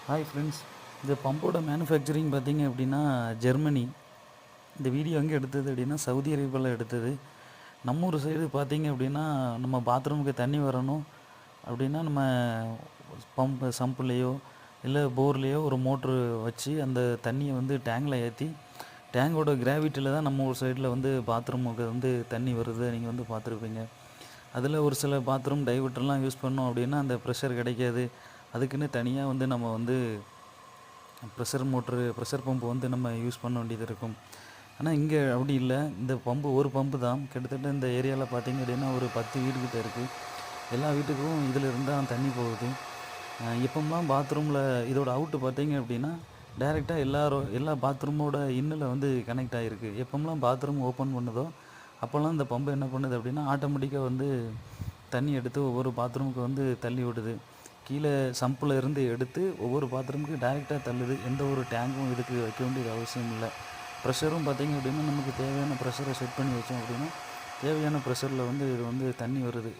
Hi friends, இந்த பம்போட manufacturing பார்த்தீங்க அப்படின்னா ஜெர்மனி. இந்த வீடியோ எங்கே எடுத்தது அப்படின்னா சவுதி அரேபியாவில் எடுத்தது. நம்ம ஊர் சைடு பார்த்தீங்க அப்படின்னா நம்ம பாத்ரூமுக்கு தண்ணி வரணும் அப்படின்னா நம்ம சம்புலேயோ இல்லை போர்லேயோ ஒரு மோட்ரு வச்சு அந்த தண்ணியை வந்து டேங்கில் ஏற்றி டேங்கோட கிராவிட்டியில் தான் நம்ம ஊர் சைடில் வந்து பாத்ரூமுக்கு வந்து தண்ணி வருது. நீங்கள் வந்து பார்த்துருப்பீங்க. அதில் ஒரு சில பாத்ரூம் டைவர்ட்டர்லாம் யூஸ் பண்ணோம் அப்படின்னா அந்த ப்ரெஷர் கிடைக்காது. அதுக்குன்னு தனியாக வந்து நம்ம வந்து ப்ரெஷர் பம்பு வந்து நம்ம யூஸ் பண்ண வேண்டியது இருக்கும். ஆனால் இங்கே அப்படி இல்லை. இந்த பம்பு ஒரு பம்பு தான். கிட்டத்தட்ட இந்த ஏரியாவில் பார்த்திங்க அப்படின்னா ஒரு 10 வீடுக்கிட்ட இருக்குது. எல்லா வீட்டுக்கும் இதில் இருந்தால் தண்ணி போகுது. எப்போம்லாம் பாத்ரூமில் இதோட அவுட்டு பார்த்திங்க அப்படின்னா டைரெக்டாக எல்லா பாத்ரூமோட இன்னில் வந்து கனெக்ட் ஆகிருக்கு. எப்போம்லாம் பாத்ரூம் ஓப்பன் பண்ணுதோ அப்போல்லாம் இந்த பம்பு என்ன பண்ணுது அப்படின்னா ஆட்டோமேட்டிக்காக வந்து தண்ணி எடுத்து ஒவ்வொரு பாத்ரூமுக்கு வந்து தள்ளி விடுது. கீழே சம்பில் இருந்து எடுத்து ஒவ்வொரு பாத்ரூமுக்கு டைரெக்டாக தள்ளுது. எந்த ஒரு டேங்கும் இதுக்கு வைக்க வேண்டியது அவசியம் இல்லை. ப்ரெஷரும் பார்த்திங்க அப்படின்னா நமக்கு தேவையான ப்ரெஷரை செட் பண்ணி வச்சோம் அப்படின்னா தேவையான ப்ரெஷரில் வந்து இது வந்து தண்ணி வருது.